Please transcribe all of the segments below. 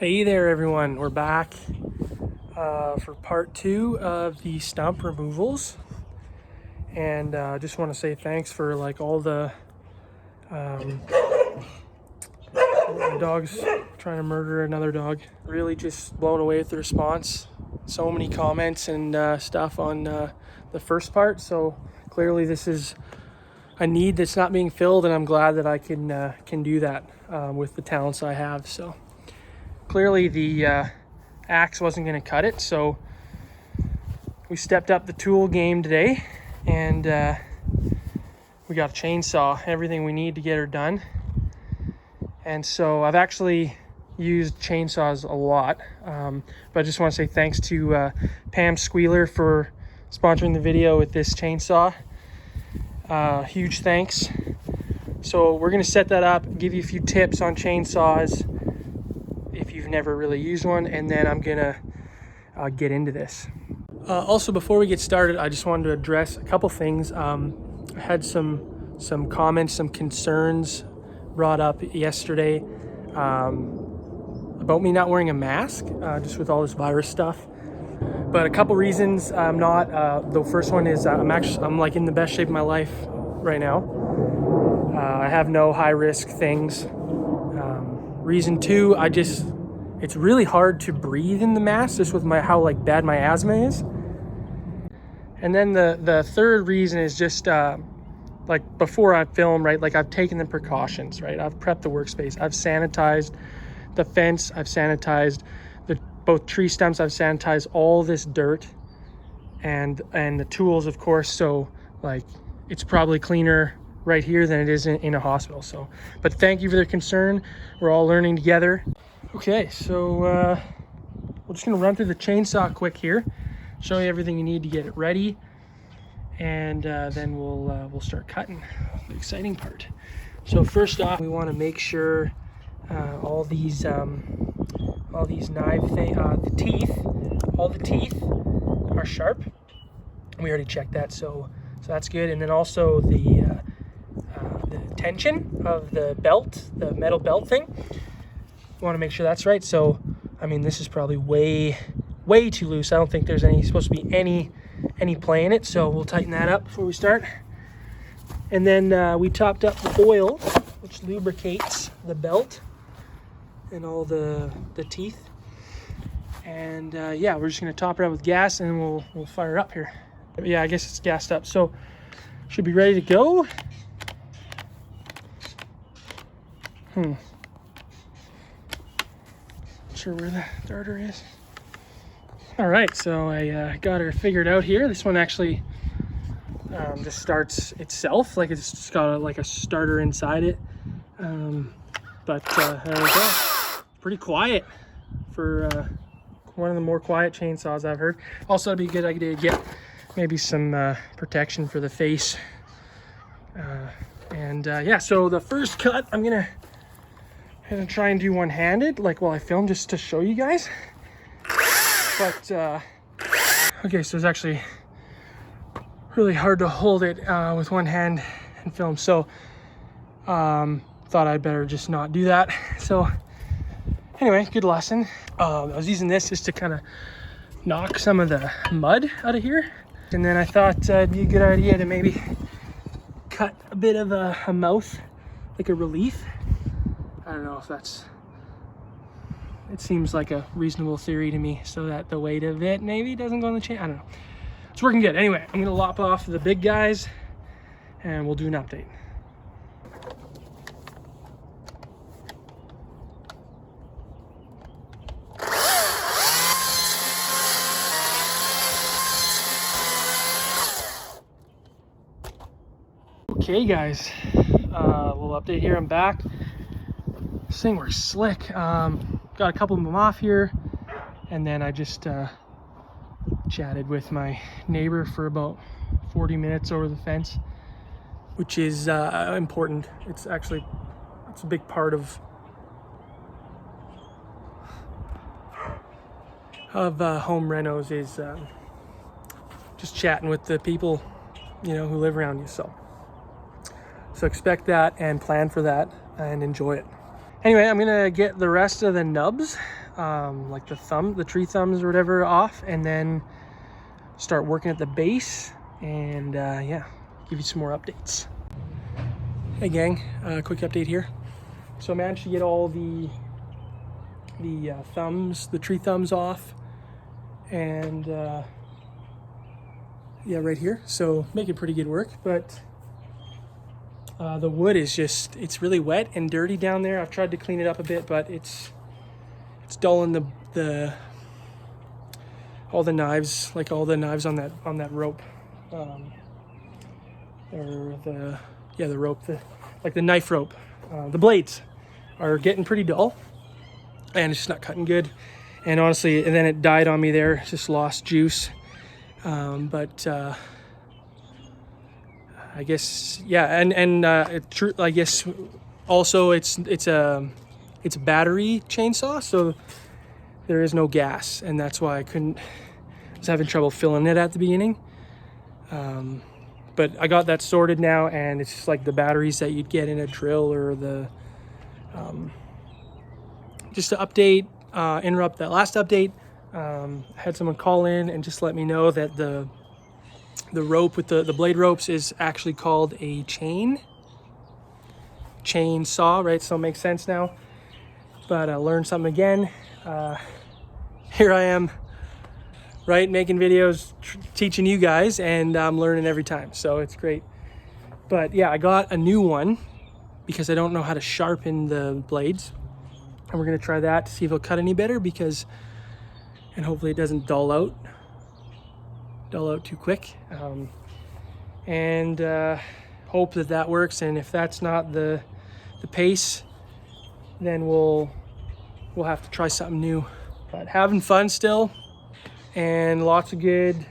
Hey there everyone, we're back for part 2 of the stump removals, and just want to say thanks for like all the dogs trying to murder another dog. Really just blown away with the response. So many comments and stuff on the first part, so clearly this is a need that's not being filled, and I'm glad that I can do that with the talents I have. So clearly the axe wasn't going to cut it, so we stepped up the tool game today, and we got a chainsaw, everything we need to get her done. And so I've actually used chainsaws a lot, but I just want to say thanks to Pam Squealer for sponsoring the video with this chainsaw. Huge thanks. So we're going to set that up, give you a few tips on chainsaws if you've never really used one, and then I'm gonna get into this. Also, before we get started, I just wanted to address a couple things. I had some comments, some concerns brought up yesterday about me not wearing a mask, just with all this virus stuff. But a couple reasons I'm not. The first one is I'm like in the best shape of my life right now. I have no high risk things. Reason two, it's really hard to breathe in the mask, just with how like bad my asthma is. And then the third reason is just like before I film, right, like I've taken the precautions, right? I've prepped the workspace, I've sanitized the fence, I've sanitized both tree stumps, I've sanitized all this dirt and the tools, of course. So like it's probably cleaner right here than it is in a hospital. So, but thank you for the concern. We're all learning together. Okay, so we're just gonna run through the chainsaw quick here, show you everything you need to get it ready, and then we'll start cutting. The exciting part. So first off, we want to make sure all these knife all the teeth are sharp. We already checked that, so that's good. And then also the tension of the belt, the metal belt thing, you want to make sure that's right. So I mean, this is probably way too loose. I don't think there's supposed to be any play in it, so we'll tighten that up before we start. And then we topped up the oil, which lubricates the belt and all the teeth. And yeah, we're just gonna top it up with gas, and then we'll fire up here. Yeah, I guess it's gassed up, so should be ready to go. Not sure where the darter is. All right, so I got her figured out here. This one actually just starts itself, like it's just got like a starter inside it. But there we go. Pretty quiet for one of the more quiet chainsaws I've heard. Also, it'd be a good idea to get maybe some protection for the face. Yeah, so the first cut, I'm gonna try and do one-handed, like while I film, just to show you guys. But okay, so it's actually really hard to hold it with one hand and film, so thought I'd better just not do that. So anyway, good lesson. I was using this just to kind of knock some of the mud out of here, and then I thought it'd be a good idea to maybe cut a bit of a mouth, like a relief. I don't know if it seems like a reasonable theory to me, so that the weight of it maybe doesn't go on the chain. I don't know. It's working good. Anyway, I'm gonna lop off the big guys and we'll do an update. Okay guys, little update here. I'm back. This thing works slick. Got a couple of them off here, and then I just chatted with my neighbor for about 40 minutes over the fence, which is important. It's a big part of home renos, is just chatting with the people, you know, who live around you. So expect that and plan for that and enjoy it. Anyway, I'm gonna get the rest of the nubs like the tree thumbs or whatever off, and then start working at the base, and yeah, give you some more updates. Hey gang, quick update here. So I managed to get all the thumbs, the tree thumbs off, and yeah, right here. So making pretty good work, but the wood is just, it's really wet and dirty down there. I've tried to clean it up a bit, but it's dulling all the knives, like all the knives on that rope, or the rope, like the knife rope. The blades are getting pretty dull, and it's just not cutting good. And honestly, and then it died on me there. It's just lost juice. But I guess, yeah, and I guess also it's a battery chainsaw, so there is no gas, and that's why I was having trouble filling it at the beginning. But I got that sorted now, and it's just like the batteries that you'd get in a drill, or the just to update, interrupt that last update. Had someone call in and just let me know that the rope with the blade ropes is actually called a chainsaw, right? So it makes sense now. But I learned something again. Here I am, right, making videos, teaching you guys, and I'm learning every time, so it's great. But yeah, I got a new one because I don't know how to sharpen the blades, and we're gonna try that to see if it'll cut any better, and hopefully it doesn't dull out too quick, and hope that works. And if that's not the pace, then we'll have to try something new. But having fun still, and lots of good.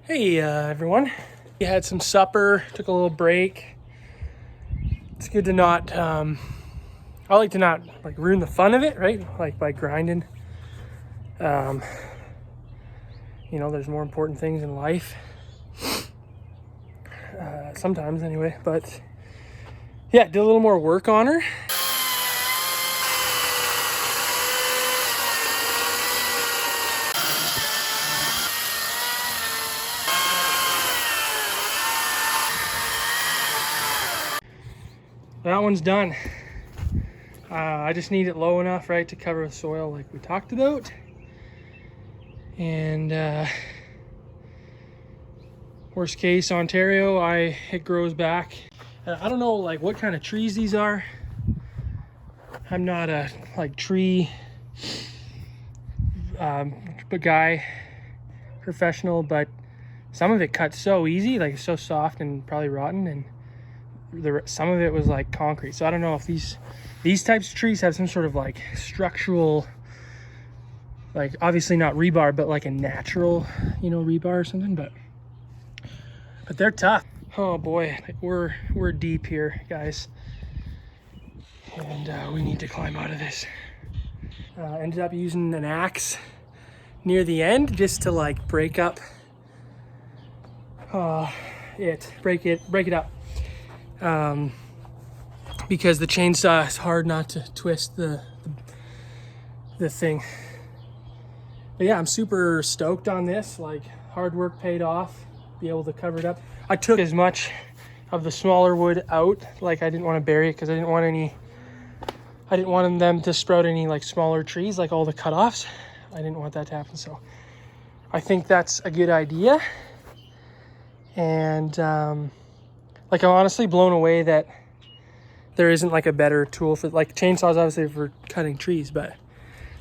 Hey everyone, we had some supper, took a little break. It's good to not I like to not like ruin the fun of it, right? Like by grinding. You know, there's more important things in life. Sometimes anyway, but yeah, did a little more work on her. That one's done. I just need it low enough, right, to cover the soil like we talked about. And worst case, Ontario, it grows back. I don't know like what kind of trees these are. I'm not a like tree guy, professional, but some of it cuts so easy, like it's so soft and probably rotten, and some of it was like concrete. So I don't know if these types of trees have some sort of like structural, like obviously not rebar, but like a natural, you know, rebar or something. But they're tough. Oh boy, we're deep here, guys, and we need to climb out of this. Ended up using an axe near the end just to like break it up. Because the chainsaw is hard not to twist the thing. But yeah, I'm super stoked on this. Like, hard work paid off. Be able to cover it up. I took as much of the smaller wood out. Like, I didn't want to bury it because I didn't want them to sprout any like smaller trees, like all the cutoffs. I didn't want that to happen. So I think that's a good idea. And like, I'm honestly blown away that there isn't like a better tool for, like, chainsaws obviously for cutting trees, but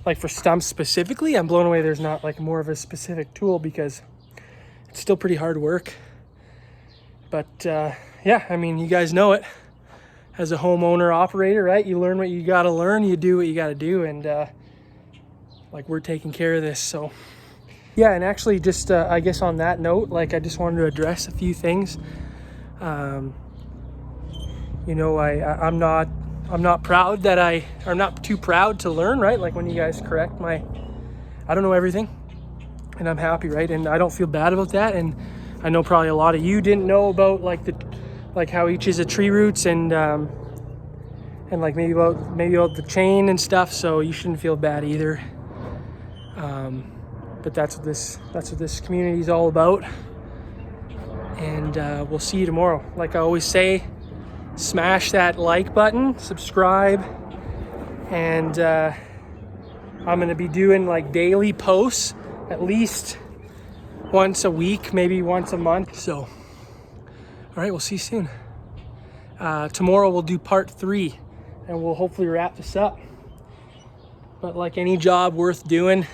like for stumps specifically, I'm blown away there's not like more of a specific tool, because it's still pretty hard work. But yeah, I mean, you guys know it. As a homeowner operator, right? You learn what you gotta learn, you do what you gotta do, and like, we're taking care of this. So yeah, and actually just I guess on that note, like, I just wanted to address a few things. You know, I'm not proud that I'm not too proud to learn, right? Like, when you guys correct I don't know everything, and I'm happy, right? And I don't feel bad about that. And I know probably a lot of you didn't know about like how each is a tree roots, and and like maybe about the chain and stuff. So you shouldn't feel bad either. But that's what this community is all about. And we'll see you tomorrow. Like I always say, smash that like button, subscribe, and I'm gonna be doing like daily posts, at least once a week, maybe once a month. So, all right, we'll see you soon. Tomorrow we'll do part 3, and we'll hopefully wrap this up. But like any job worth doing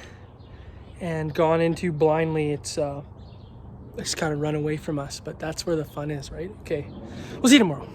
and gone into blindly, it's kind of run away from us. But that's where the fun is, right? Okay, we'll see you tomorrow.